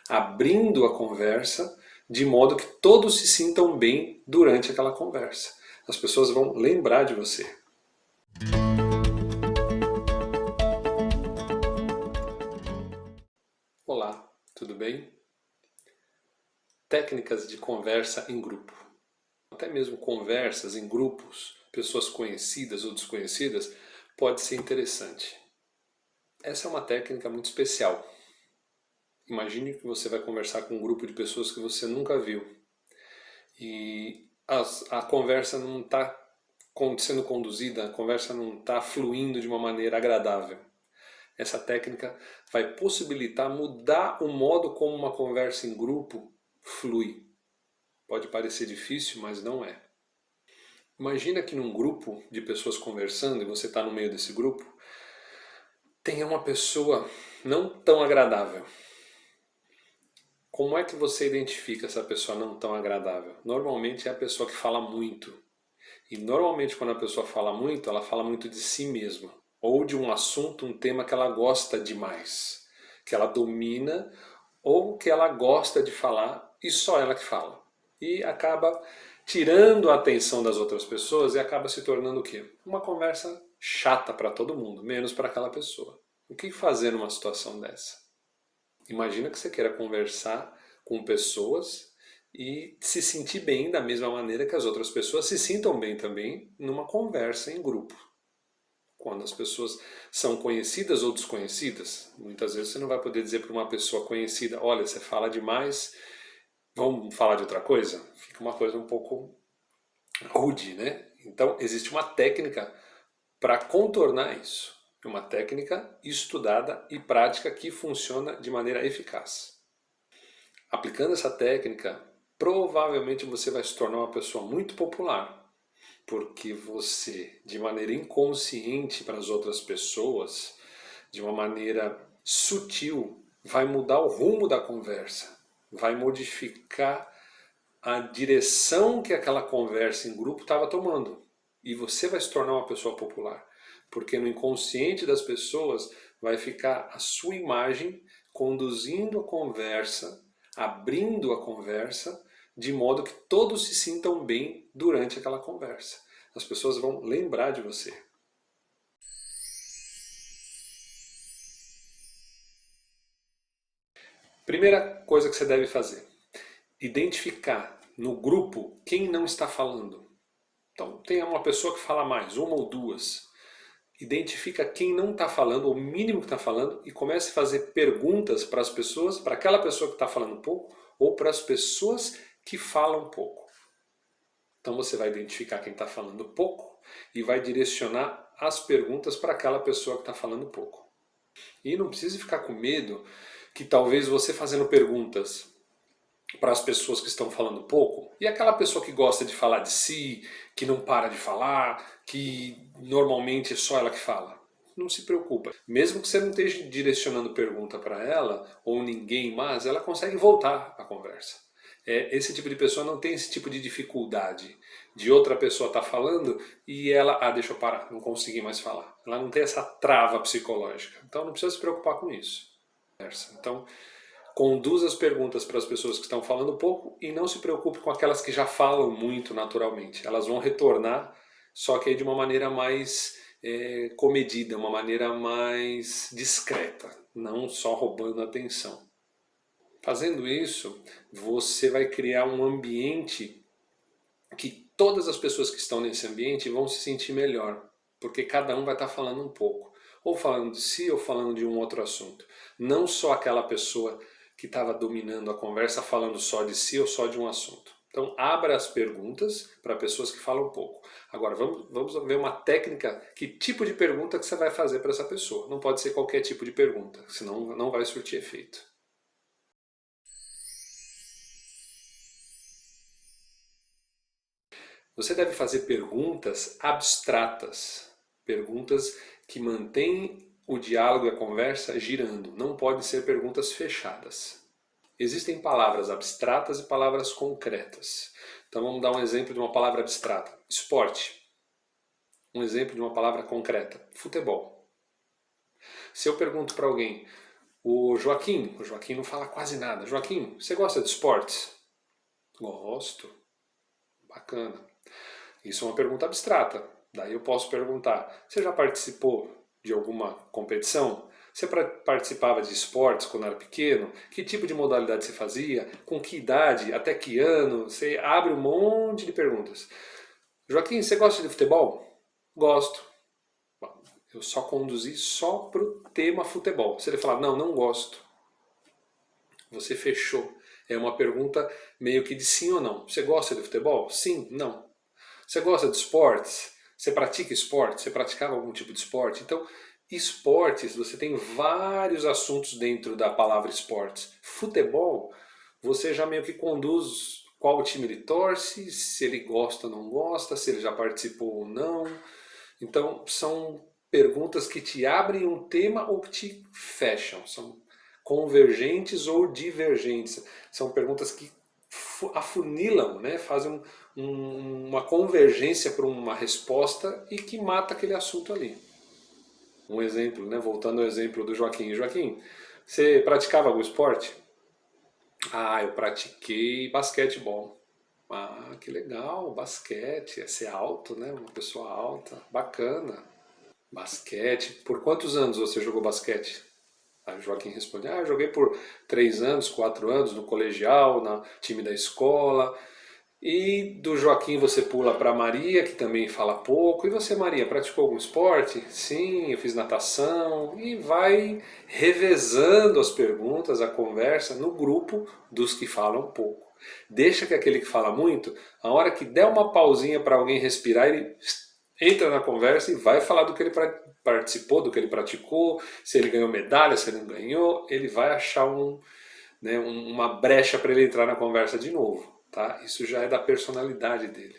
abrindo a conversa de modo que todos se sintam bem durante aquela conversa. As pessoas vão lembrar de você. Olá, tudo bem? Técnicas de conversa em grupo. Até mesmo conversas em grupos, pessoas conhecidas ou desconhecidas, pode ser interessante. Essa é uma técnica muito especial. Imagine que você vai conversar com um grupo de pessoas que você nunca viu e a conversa não está sendo conduzida, a conversa não está fluindo de uma maneira agradável. Essa técnica vai possibilitar mudar o modo como uma conversa em grupo flui. Pode parecer difícil, mas não é. Imagina que num grupo de pessoas conversando, e você está no meio desse grupo, tenha uma pessoa não tão agradável. Como é que você identifica essa pessoa não tão agradável? Normalmente é a pessoa que fala muito. E normalmente quando a pessoa fala muito, ela fala muito de si mesma. Ou de um assunto, um tema que ela gosta demais. Que ela domina ou que ela gosta de falar e só ela que fala. E acaba tirando a atenção das outras pessoas e acaba se tornando o quê? Uma conversa chata para todo mundo, menos para aquela pessoa. O que fazer numa situação dessa? Imagina que você queira conversar com pessoas e se sentir bem da mesma maneira que as outras pessoas se sintam bem também numa conversa em grupo. Quando as pessoas são conhecidas ou desconhecidas, muitas vezes você não vai poder dizer para uma pessoa conhecida, olha, você fala demais, vamos falar de outra coisa? Fica uma coisa um pouco rude, né? Então existe uma técnica para contornar isso. Uma técnica estudada e prática que funciona de maneira eficaz. Aplicando essa técnica, provavelmente você vai se tornar uma pessoa muito popular, porque você, de maneira inconsciente para as outras pessoas, de uma maneira sutil, vai mudar o rumo da conversa, vai modificar a direção que aquela conversa em grupo estava tomando. E você vai se tornar uma pessoa popular, porque no inconsciente das pessoas vai ficar a sua imagem conduzindo a conversa, abrindo a conversa, de modo que todos se sintam bem durante aquela conversa. As pessoas vão lembrar de você. Primeira coisa que você deve fazer: identificar no grupo quem não está falando. Então, tem uma pessoa que fala mais, uma ou duas. Identifica quem não está falando, ou o mínimo que está falando, e comece a fazer perguntas para as pessoas, para aquela pessoa que está falando pouco, ou para as pessoas que falam pouco. Então você vai identificar quem está falando pouco e vai direcionar as perguntas para aquela pessoa que está falando pouco. E não precisa ficar com medo que talvez você fazendo perguntas para as pessoas que estão falando pouco, e aquela pessoa que gosta de falar de si, que não para de falar, que normalmente é só ela que fala. Não se preocupa. Mesmo que você não esteja direcionando pergunta para ela, ou ninguém mais, ela consegue voltar à conversa. Esse tipo de pessoa não tem esse tipo de dificuldade de outra pessoa estar falando e ela, deixa eu parar, não consegui mais falar. Ela não tem essa trava psicológica. Então não precisa se preocupar com isso. Então, conduza as perguntas para as pessoas que estão falando pouco e não se preocupe com aquelas que já falam muito naturalmente. Elas vão retornar, só que aí de uma maneira mais comedida, uma maneira mais discreta, não só roubando a atenção. Fazendo isso, você vai criar um ambiente que todas as pessoas que estão nesse ambiente vão se sentir melhor, porque cada um vai estar falando um pouco, ou falando de si ou falando de um outro assunto. Não só aquela pessoa que estava dominando a conversa falando só de si ou só de um assunto. Então abra as perguntas para pessoas que falam pouco. Agora vamos ver uma técnica, que tipo de pergunta que você vai fazer para essa pessoa. Não pode ser qualquer tipo de pergunta, senão não vai surtir efeito. Você deve fazer perguntas abstratas, perguntas que mantêm o diálogo e a conversa girando. Não podem ser perguntas fechadas. Existem palavras abstratas e palavras concretas. Então vamos dar um exemplo de uma palavra abstrata. Esporte. Um exemplo de uma palavra concreta. Futebol. Se eu pergunto para alguém, O Joaquim não fala quase nada. Joaquim, você gosta de esportes? Gosto. Bacana. Isso é uma pergunta abstrata. Daí eu posso perguntar, você já participou de alguma competição? Você participava de esportes quando era pequeno? Que tipo de modalidade você fazia? Com que idade? Até que ano? Você abre um monte de perguntas. Joaquim, você gosta de futebol? Gosto. Bom, eu só conduzi só para o tema futebol. Se ele falar, não, não gosto, você fechou. É uma pergunta meio que de sim ou não. Você gosta de futebol? Sim, não. Você gosta de esportes? Você pratica esporte? Você praticava algum tipo de esporte? Então, esportes, você tem vários assuntos dentro da palavra esportes. Futebol, você já meio que conduz qual time ele torce, se ele gosta ou não gosta, se ele já participou ou não. Então, são perguntas que te abrem um tema ou que te fecham. São convergentes ou divergentes. São perguntas que afunilam, né? Fazem uma convergência para uma resposta e que mata aquele assunto ali. Um exemplo, né? Voltando ao exemplo do Joaquim. Joaquim, você praticava algum esporte? Ah, eu pratiquei basquetebol. Ah, que legal, basquete. É ser alto, né? Uma pessoa alta. Bacana. Basquete. Por quantos anos você jogou basquete? Aí o Joaquim responde, eu joguei por 3 anos, 4 anos no colegial, no time da escola. E do Joaquim você pula para Maria, que também fala pouco. E você, Maria, praticou algum esporte? Sim, eu fiz natação. E vai revezando as perguntas, a conversa no grupo dos que falam pouco. Deixa que aquele que fala muito, a hora que der uma pausinha para alguém respirar, ele entra na conversa e vai falar do que ele participou, do que ele praticou, se ele ganhou medalha, se ele não ganhou, ele vai achar uma brecha para ele entrar na conversa de novo. Tá? Isso já é da personalidade dele.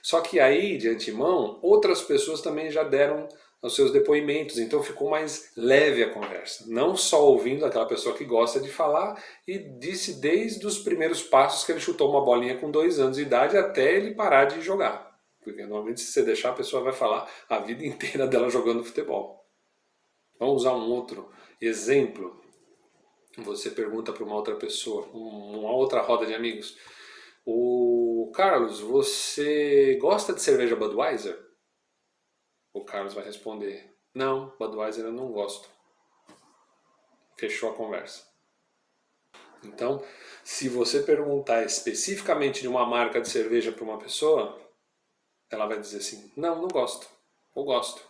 Só que aí, de antemão, outras pessoas também já deram os seus depoimentos, então ficou mais leve a conversa. Não só ouvindo aquela pessoa que gosta de falar e disse desde os primeiros passos que ele chutou uma bolinha com 2 anos de idade até ele parar de jogar. Porque normalmente se você deixar a pessoa vai falar a vida inteira dela jogando futebol. Vamos usar um outro exemplo. Você pergunta para uma outra pessoa, uma outra roda de amigos. O Carlos, você gosta de cerveja Budweiser? O Carlos vai responder, não, Budweiser eu não gosto. Fechou a conversa. Então, se você perguntar especificamente de uma marca de cerveja para uma pessoa, ela vai dizer assim, não, não gosto, ou gosto.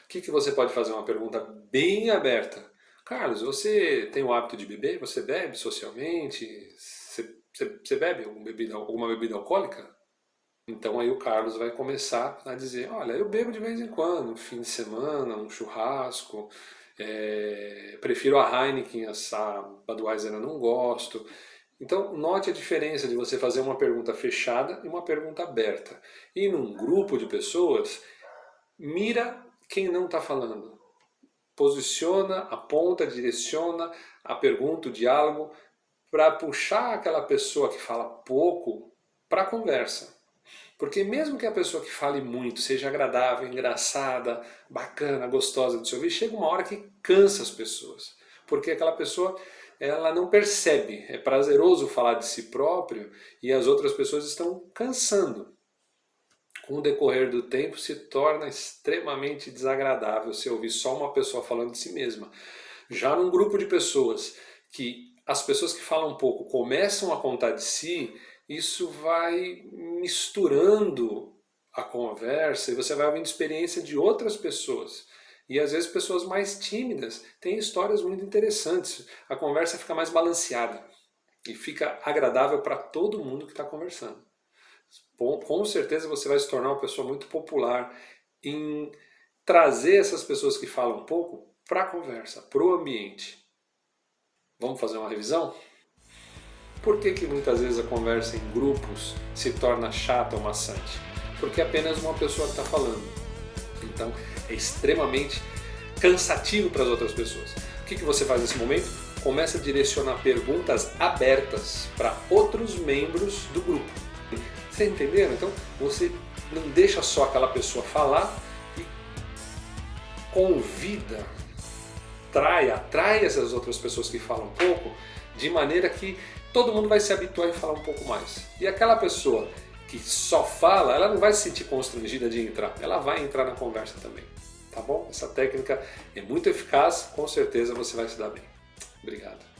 O que você pode fazer? Uma pergunta bem aberta. Carlos, você tem o hábito de beber? Você bebe socialmente? Você bebe alguma bebida alcoólica? Então aí o Carlos vai começar a dizer, olha, eu bebo de vez em quando, um fim de semana, um churrasco, prefiro a Heineken, a Budweiser eu não gosto. Então note a diferença de você fazer uma pergunta fechada e uma pergunta aberta. E num grupo de pessoas, mira quem não está falando. Posiciona, aponta, direciona a pergunta, o diálogo, para puxar aquela pessoa que fala pouco para a conversa. Porque mesmo que a pessoa que fale muito seja agradável, engraçada, bacana, gostosa de se ouvir, chega uma hora que cansa as pessoas. Porque aquela pessoa ela não percebe, é prazeroso falar de si próprio e as outras pessoas estão cansando. Com o decorrer do tempo se torna extremamente desagradável se ouvir só uma pessoa falando de si mesma. Já num grupo de pessoas que as pessoas que falam pouco começam a contar de si, isso vai misturando a conversa e você vai ouvindo experiência de outras pessoas. E às vezes pessoas mais tímidas têm histórias muito interessantes. A conversa fica mais balanceada e fica agradável para todo mundo que está conversando. Com certeza você vai se tornar uma pessoa muito popular em trazer essas pessoas que falam pouco para a conversa, para o ambiente. Vamos fazer uma revisão? Por que muitas vezes a conversa em grupos se torna chata ou maçante? Porque é apenas uma pessoa que está falando. Então é extremamente cansativo para as outras pessoas. O que você faz nesse momento? Começa a direcionar perguntas abertas para outros membros do grupo. Você entenderam? Então você não deixa só aquela pessoa falar e convida atrai essas outras pessoas que falam pouco, de maneira que todo mundo vai se habituar a falar um pouco mais. E aquela pessoa que só fala, ela não vai se sentir constrangida de entrar, ela vai entrar na conversa também. Tá bom? Essa técnica é muito eficaz, com certeza você vai se dar bem. Obrigado.